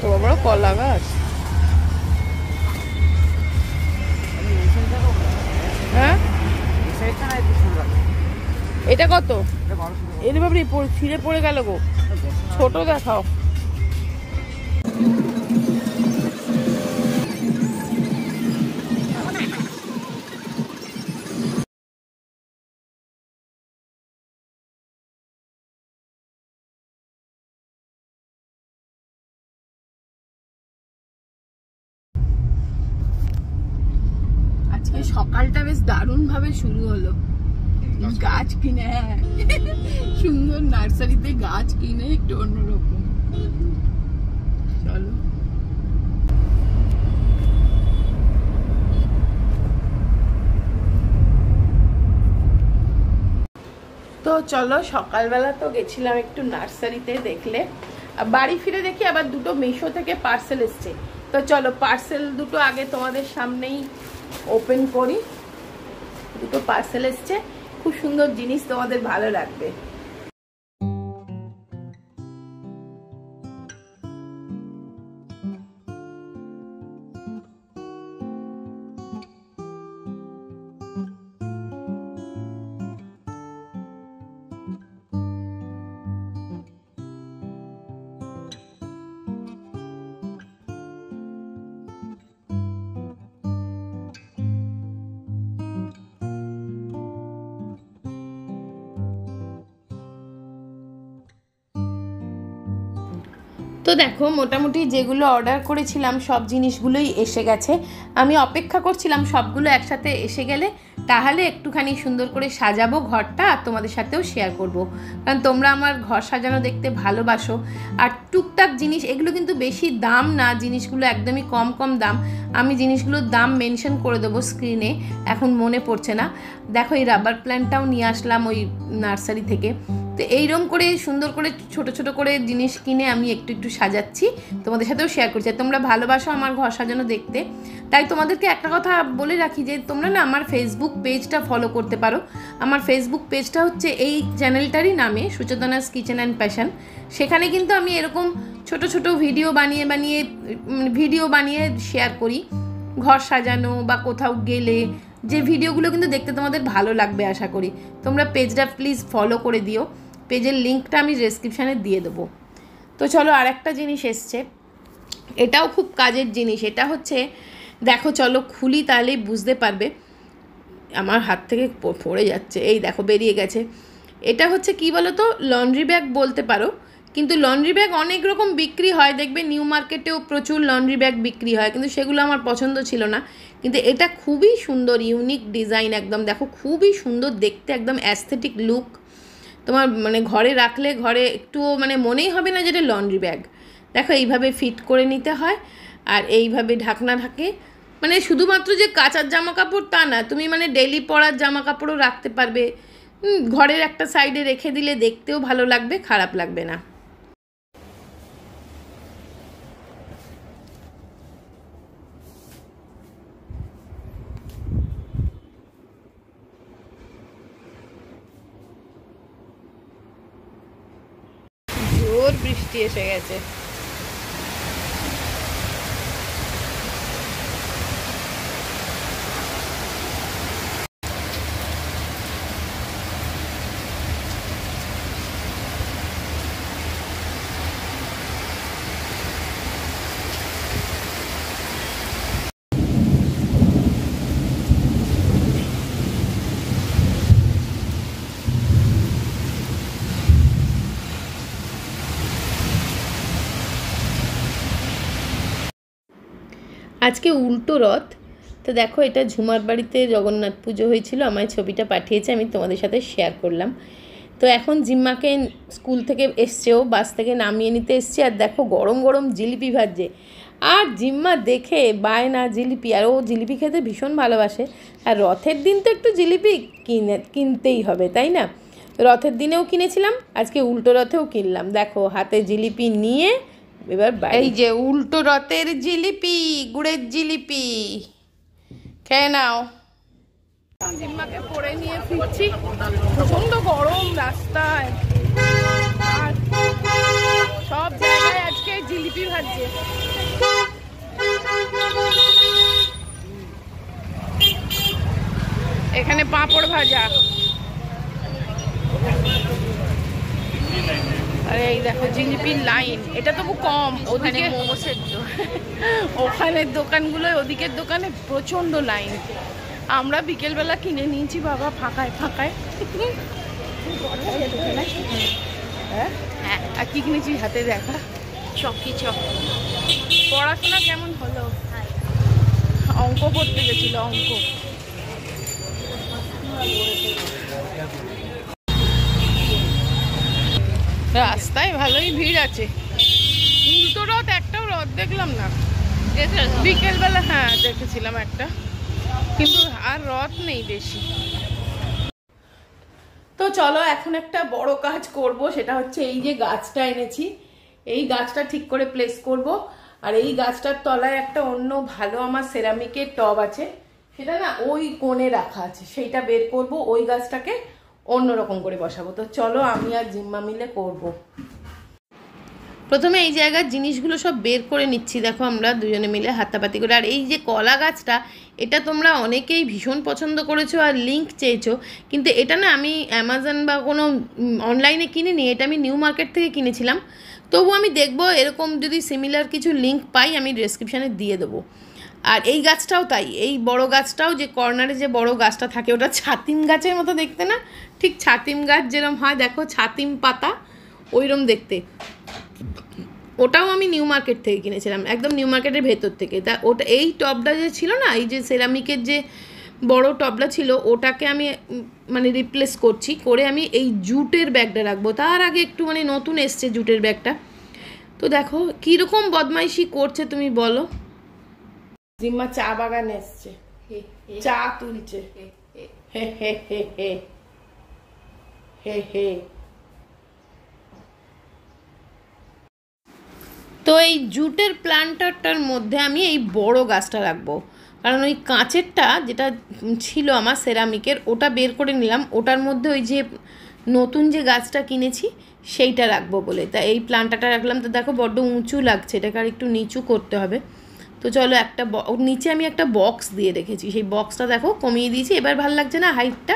বড় বড় কলা গাছ। হ্যাঁ এটা কত? এর বাবরি ছিঁড়ে পড়ে গেল গো, ছোট দেখাও। আজকে সকালটা বেশ দারুণ ভাবে শুরু হলো। গাছ কিনে, সুন্দর নার্সারিতে গাছ কিনে একটু অন্যরকম। চলো তো চলো, সকালবেলা তো গেছিলাম একটু নার্সারিতে, দেখলে বাড়ি ফিরে দেখি আবার দুটো মিশো থেকে পার্সেল এসছে। তো চলো পার্সেল দুটো আগে তোমাদের সামনেই ওপেন করি। দুটো পার্সেল এসছে, খুব সুন্দর জিনিস, তোমাদের ভালো লাগবে। তো দেখো মোটামুটি যেগুলো অর্ডার করেছিলাম সব জিনিসগুলোই এসে গেছে। আমি অপেক্ষা করছিলাম সবগুলো একসাথে এসে গেলে তাহলে একটুখানি সুন্দর করে সাজাবো ঘরটা, আর তোমাদের সাথেও শেয়ার করব, কারণ তোমরা আমার ঘর সাজানো দেখতে ভালোবাসো। আর টুকটাক জিনিস, এগুলো কিন্তু বেশি দাম না, জিনিসগুলো একদমই কম কম দাম। আমি জিনিসগুলোর দাম মেনশন করে দেবো স্ক্রিনে, এখন মনে পড়ছে না। দেখো এই রাবার প্ল্যান্টটাও নিয়ে আসলাম ওই নার্সারি থেকে। তো এইরকম করে সুন্দর করে ছোট ছোট করে জিনিস কিনে আমি একটু একটু সাজাচ্ছি, তোমাদের সাথেও শেয়ার করছি। তোমরা ভালোবাসো আমার ঘর সাজানো দেখতে, তাই তোমাদেরকে একটা কথা বলে রাখি যে তোমরা না আমার ফেসবুক পেজটা ফলো করতে পারো। আমার ফেসবুক পেজটা হচ্ছে এই চ্যানেলটারই নামে, সুচেতনাস কিচেন অ্যান্ড প্যাশন। সেখানে কিন্তু আমি এরকম ছোট ছোট ভিডিও বানিয়ে শেয়ার করি, ঘর সাজানো বা কোথাও গেলে, যে ভিডিওগুলো কিন্তু দেখতে তোমাদের ভালো লাগবে আশা করি। তোমরা পেজটা প্লিজ ফলো করে দিও, পেজের লিঙ্কটা আমি ডেসক্রিপশানে দিয়ে দেবো। তো চলো আর একটা জিনিস এসছে, এটাও খুব কাজের জিনিস। এটা হচ্ছে, দেখো চলো খুলি তাহলেই বুঝতে পারবে। আমার হাত থেকে পড়ে যাচ্ছে, এই দেখো বেরিয়ে গেছে। এটা হচ্ছে কি বলো তো, লন্ড্রি ব্যাগ বলতে পারো, কিন্তু লন্ড্রি ব্যাগ অনেক রকম বিক্রি হয়, দেখবে নিউ মার্কেটেও প্রচুর লন্ড্রি ব্যাগ বিক্রি হয়, কিন্তু সেগুলো আমার পছন্দ ছিল না। কিন্তু এটা খুবই সুন্দর, ইউনিক ডিজাইন একদম, দেখো খুবই সুন্দর দেখতে, একদম অ্যাস্থেটিক লুক। তোমার মানে ঘরে রাখলে ঘরে একটুও মানে মনেই হবে না যেটা লন্ড্রি ব্যাগ। দেখো এইভাবে ফিট করে নিতে হয়, আর এইভাবে ঢাকনা থাকে। মানে শুধুমাত্র যে কাচার জামা কাপড় তা না, তুমি মানে ডেলি পরার জামা কাপড়ও রাখতে পারবে। ঘরের একটা সাইডে রেখে দিলে দেখতেও ভালো লাগবে, খারাপ লাগবে না। জোর বৃষ্টি এসে গেছে। আজকে উল্টো রথ। তো দেখো এটা ঝুমার বাড়িতে জগন্নাথ পুজো হয়েছিল, আমায় ছবিটা পাঠিয়েছে, আমি তোমাদের সাথে শেয়ার করলাম। তো এখন জিম্মাকে স্কুল থেকে এসছেও, বাস থেকে নামিয়ে নিতে এসছে, আর দেখো গরম গরম জিলিপি ভাজছে। আর জিম্মা দেখে বায়না জিলিপি, আর ও জিলিপি খেতে ভীষণ ভালোবাসে। আর রথের দিন তো একটু জিলিপি কিনতেই হবে, তাই না? রথের দিনেও কিনেছিলাম, আজকে উল্টো রথেও কিনলাম। দেখো হাতে জিলিপি নিয়ে এবার এই যে উল্টো রথের জিলিপি, গুড়ের জিলিপি খেয়ে নাও। জিম্মাকে পরে নিয়ে ফিরছি, প্রচন্ড গরম রাস্তায়, আর সব জায়গায় আজকে জিলিপি ভাজছে। ভাজা। আরে এই দেখো জিলিপির লাইন, এটা তবু কম, ওদিকে মোমো সেদ্ধ ওখানের দোকানগুলোয়, ওদিকের দোকানে প্রচন্ড লাইন। আমরা বিকেলবেলা কিনে নিয়েছি বাবা ফাঁকায় ফাঁকায়। হ্যাঁ, আর কি কিনেছিস হাতে দেখা? চকি চক। পড়াশোনা কেমন হলো? অঙ্ক পড়তে গেছিল, অঙ্ক। রাস্তায় ভালোই ভিড় আছে। উল্টো রথ, একটাও রথ দেখলাম না বিকেলবেলা। হ্যাঁ দেখেছিলাম একটা, কিন্তু আর রথ নেই বেশি। তো চলো এখন একটা বড় কাজ করব, সেটা হচ্ছে এই যে গাছটা এনেছি, এই গাছটা ঠিক করে প্লেস করব। আর এই গাছটার তলায় একটা অন্য ভালো আমার সেরামিকের টব আছে, সেটা না ওই কোণে রাখা আছে, সেইটা বের করব, ওই গাছটাকে অন্যরকম করে বসাবো। তো চলো আমি আর জিম্মা মিলে করব। প্রথমে এই জায়গার জিনিসগুলো সব বের করে নিচ্ছি, দেখো আমরা দুজনে মিলে হাতাপাতি করে। আর এই যে কলা গাছটা, এটা তোমরা অনেকেই ভীষণ পছন্দ করেছো আর লিঙ্ক চেয়েছো, কিন্তু এটা না আমি অ্যামাজন বা কোনো অনলাইনে কিনিনি, এটা আমি নিউ মার্কেট থেকে কিনেছিলাম। তবু আমি দেখবো এরকম যদি সিমিলার কিছু লিঙ্ক পাই আমি ডেসক্রিপশানে দিয়ে দেবো। আর এই গাছটাও তাই, এই বড় গাছটাও যে কর্নারে যে বড় গাছটা থাকে, ওটা ছাতিম গাছের মতো দেখতে না, ঠিক ছাতিম গাছ যেরকম হয় দেখো, ছাতিম পাতা ওইরকম দেখতে, ওটাও আমি নিউ মার্কেট থেকে কিনেছিলাম, একদম নিউ মার্কেটের ভেতর থেকে। তা ওটা, এই টবটা যে ছিল না, এই যে সেরামিকের যে বড় টবটা ছিল, ওটাকে আমি মানে রিপ্লেস করছি, করে আমি এই জুটের ব্যাগটা রাখবো। তার আগে একটু মানে নতুন এসছে জুটের ব্যাগটা। তো দেখো কীরকম বদমাইশি করছে তুমি বলো। জিম্মা চা বাগান এসছে, চা তুলছে, হে হে হে হে হে হে। তো এই জুটের প্ল্যান্টারটার মধ্যে আমি এই বড় গাছটা রাখবো, কারণ ওই কাঁচেরটা যেটা ছিল আমার সেরামিকের, ওটা বের করে নিলাম, ওটার মধ্যে ওই যে নতুন যে গাছটা কিনেছি সেইটা রাখবো বলে। তা এই প্ল্যান্টারটা রাখলাম। তো দেখো বড্ড উঁচু লাগছে, এটাকে আর একটু নিচু করতে হবে। তো চলো একটা নিচে আমি একটা বক্স দিয়ে রেখেছি, সেই বক্সটা দেখো কমিয়ে দিয়েছি, এবার ভালো লাগছে না হাইটটা।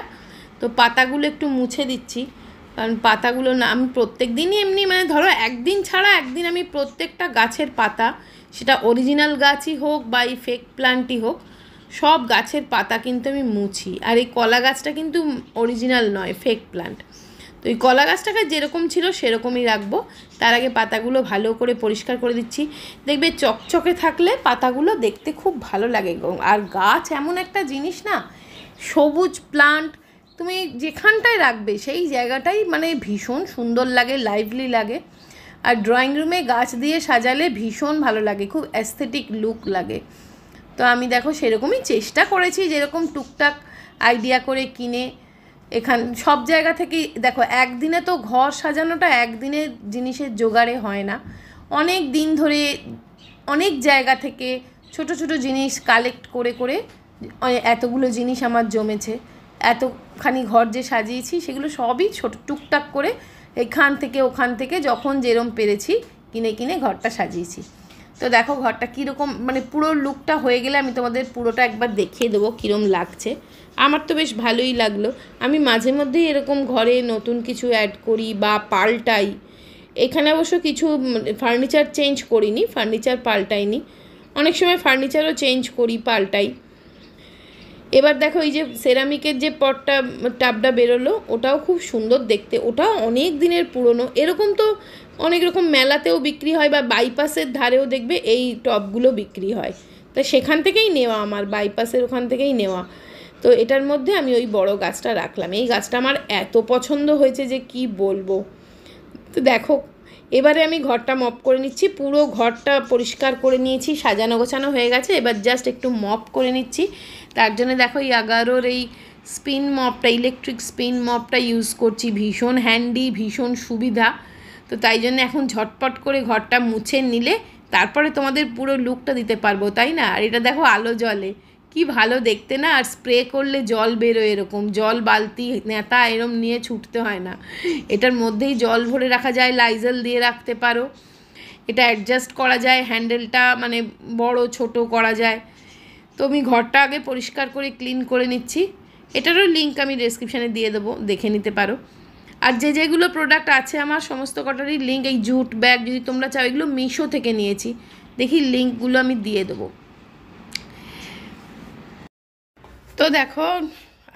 তো পাতাগুলো একটু মুছে দিচ্ছি, কারণ পাতাগুলো না আমি প্রত্যেক দিনই এমনি মানে ধরো একদিন ছাড়া একদিন আমি প্রত্যেকটা গাছের পাতা, সেটা অরিজিনাল গাছই হোক বা এই ফেক প্ল্যান্টই হোক, সব গাছের পাতা কিন্তু আমি মুছি। আর এই কলা গাছটা কিন্তু অরিজিনাল নয়, ফেক প্ল্যান্ট। তো এই কলা গাছটাকে যেরকম ছিল সেরকমই রাখবো। তার আগে পাতাগুলো ভালো করে পরিষ্কার করে দিচ্ছি, দেখবে চকচকে থাকলে পাতাগুলো দেখতে খুব ভালো লাগে। আর গাছ এমন একটা জিনিস না, সবুজ প্লান্ট তুমি যেখানটায় রাখবে সেই জায়গাটাই মানে ভীষণ সুন্দর লাগে, লাইভলি লাগে। আর ড্রয়িং রুমে গাছ দিয়ে সাজালে ভীষণ ভালো লাগে, খুব অ্যাস্থেটিক লুক লাগে। তো আমি দেখো সেরকমই চেষ্টা করেছি, যেরকম টুকটাক আইডিয়া করে কিনে এখান সব জায়গা থেকেই। দেখো একদিনে তো ঘর সাজানোটা একদিনে জিনিসের জোগাড়ে হয় না, অনেক দিন ধরে অনেক জায়গা থেকে ছোট ছোট জিনিস কালেক্ট করে করে এতগুলো জিনিস আমার জমেছে। এতখানি ঘর যে সাজিয়েছি সেগুলো সবই ছোট টুকটাক করে এখান থেকে ওখান থেকে যখন যেরম পেরেছি কিনে কিনে ঘরটা সাজিয়েছি। তো দেখো ঘরটা কীরকম মানে পুরো লুকটা হয়ে গেলে আমি তোমাদের পুরোটা একবার দেখিয়ে দেবো কীরকম লাগছে। আমার তো বেশ ভালোই লাগলো। আমি মাঝে মধ্যেই এরকম ঘরে নতুন কিছু অ্যাড করি বা পাল্টাই। এখানে অবশ্য কিছু ফার্নিচার চেঞ্জ করিনি, ফার্নিচার পাল্টাইনি, অনেক সময় ফার্নিচারও চেঞ্জ করি, পাল্টাই। এবার দেখো এই যে সেরামিকের যে পটটা টাবটা বেরোলো, ওটাও খুব সুন্দর দেখতে, ওটাও অনেক দিনের পুরনো। এরকম তো অনেক রকম মেলাতেও বিক্রি হয় বা বাইপাসের ধারেও দেখবে এই টবগুলো বিক্রি হয়, তা সেখান থেকেই নেওয়া, আমার বাইপাসের ওখান থেকেই নেওয়া। তো এটার মধ্যে আমি ওই বড় গাছটা রাখলাম। এই গাছটা আমার এত পছন্দ হয়েছে যে কি বলবো। তো দেখো এবারে আমি ঘরটা মপ করে নিচ্ছি, পুরো ঘরটা পরিষ্কার করে নিয়েছি, সাজানো গোছানো হয়ে গেছে, এবার জাস্ট একটু মপ করে নিচ্ছি। তার জন্য দেখো ইয়াগারোর এই স্পিন মপটা, ইলেকট্রিক স্পিন মপটা ইউজ করছি, ভীষণ হ্যান্ডি, ভীষণ সুবিধা। তো তাই জন্য এখন ঝটপট করে ঘরটা মুছে নিলে তারপরে তোমাদের পুরো লুকটা দিতে পারবো, তাই না? আর এটা দেখো আলো জ্বলে, কি ভালো দেখতে না। আর স্প্রে করলে জল বেরোয়, এরকম জল বালতি নেতা এরম নিয়ে ছুটতে হয় না, এটার মধ্যেই জল ভরে রাখা যায়, লাইজল দিয়ে রাখতে পারো। এটা অ্যাডজাস্ট করা যায়, হ্যান্ডেলটা মানে বড় ছোট করা যায়। তো আমি ঘরটা আগে পরিষ্কার করে ক্লিন করে নিচ্ছি, এটারও লিঙ্ক আমি ডেসক্রিপশানে দিয়ে দেবো, দেখে নিতে পারো। আর যেগুলো প্রোডাক্ট আছে আমার সমস্ত কটারই লিঙ্ক, এই জুট ব্যাগ যদি তোমরা চাও, এগুলো মিশো থেকে নিয়েছি, দেখি লিঙ্কগুলো আমি দিয়ে দেবো। তো দেখো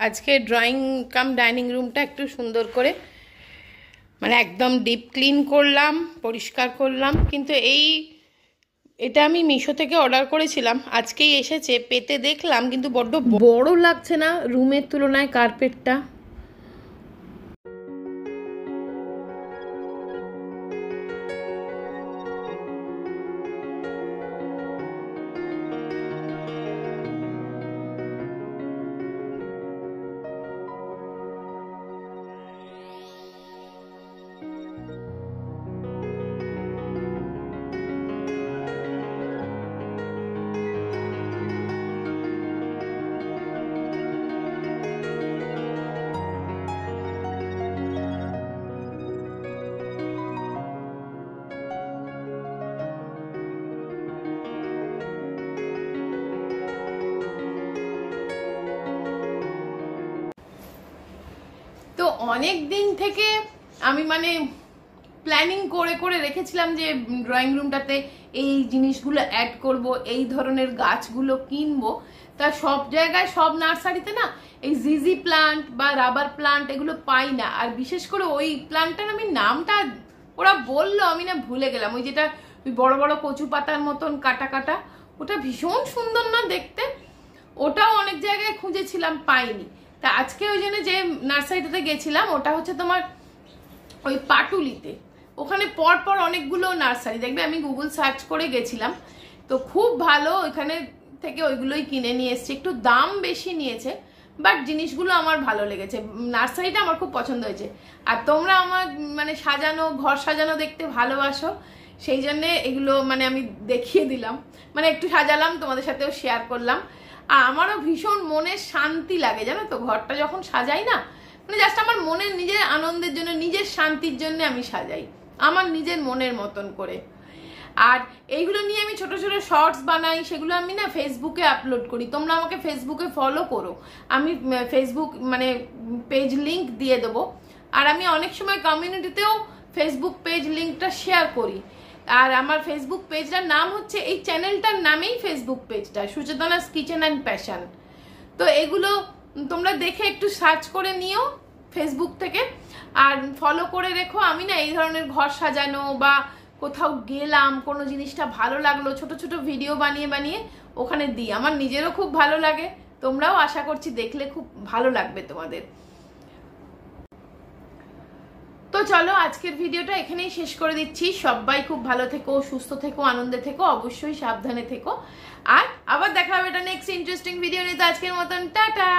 আজকে ড্রয়িং কাম ডাইনিং রুমটা একটু সুন্দর করে মানে একদম ডিপ ক্লিন করলাম, পরিষ্কার করলাম। কিন্তু এটা আমি মিশো থেকে অর্ডার করেছিলাম, আজকেই এসেছে, পেতে দেখলাম কিন্তু বড্ড বড় লাগছে না রুমের তুলনায় কার্পেটটা। তো অনেক দিন থেকে আমি মানে প্ল্যানিং করে করে রেখেছিলাম যে ড্রয়িং রুমটাতে এই জিনিসগুলো অ্যাড করব, এই ধরনের গাছগুলো কিনবো। তা সব জায়গায় সব নার্সারিতে না এই জিজি প্লান্ট বা রাবার প্লান্ট এগুলো পাই না। আর বিশেষ করে ওই প্লান্টটার আমি নামটা ওরা বললো, আমি না ভুলে গেলাম। ওই যেটা ওই বড় বড় কচু পাতার মতন কাটা কাটা, ওটা ভীষণ সুন্দর না দেখতে, ওটাও অনেক জায়গায় খুঁজেছিলাম, পাইনি। তা আজকে ওই জন্য যে নার্সারিটাতে গেছিলাম, ওটা হচ্ছে তোমার ওই পাটুলিতে, ওখানে পরপর অনেকগুলো নার্সারি দেখবে, আমি গুগল সার্চ করে গেছিলাম, তো খুব ভালো, ওইখানে থেকে ওইগুলোই কিনে নিয়ে এসেছি। একটু দাম বেশি নিয়েছে, বাট জিনিসগুলো আমার ভালো লেগেছে, নার্সারিটা আমার খুব পছন্দ হয়েছে। আর তোমরা আমার মানে সাজানো, ঘর সাজানো দেখতে ভালোবাসো, সেই জন্যে এগুলো মানে আমি দেখিয়ে দিলাম, মানে একটু সাজালাম, তোমাদের সাথেও শেয়ার করলাম। আর আমারও ভীষণ মনের শান্তি লাগে জানো তো, ঘরটা যখন সাজাই না, মানে জাস্ট আমার মনের নিজের আনন্দের জন্য, নিজের শান্তির জন্য আমি সাজাই, আমার নিজের মনের মতন করে। আর এইগুলো নিয়ে আমি ছোট ছোট শর্টস বানাই, সেগুলো আমি না ফেসবুকে আপলোড করি, তোমরা আমাকে ফেসবুকে ফলো করো, আমি ফেসবুক মানে পেজ লিঙ্ক দিয়ে দেবো। আর আমি অনেক সময় কমিউনিটিতেও ফেসবুক পেজ লিঙ্কটা শেয়ার করি। আর আমার ফেসবুক পেজটার নাম হচ্ছে, এই চ্যানেলটার নামেই ফেসবুক পেজটা, সুচেতনাস কিচেন অ্যান্ড প্যাশন। তো এগুলো তোমরা দেখে একটু সার্চ করে নিও ফেসবুক থেকে, আর ফলো করে রেখো। আমি না এই ধরনের ঘর সাজানো বা কোথাও গেলাম, কোনো জিনিসটা ভালো লাগলো, ছোট ছোট ভিডিও বানিয়ে বানিয়ে ওখানে দিই, আমার নিজেরও খুব ভালো লাগে, তোমরাও আশা করছি দেখলে খুব ভালো লাগবে তোমাদের। তো চলো আজকের ভিডিওটা এখানেই শেষ করে দিচ্ছি। সবাই খুব ভালো থেকো, সুস্থ থেকো, আনন্দে থেকো, অবশ্যই সাবধানে থেকো। আর আবার দেখা হবে এটা নেক্সট ইন্টারেস্টিং ভিডিও নিয়ে। তো আজকের মতন টাটা।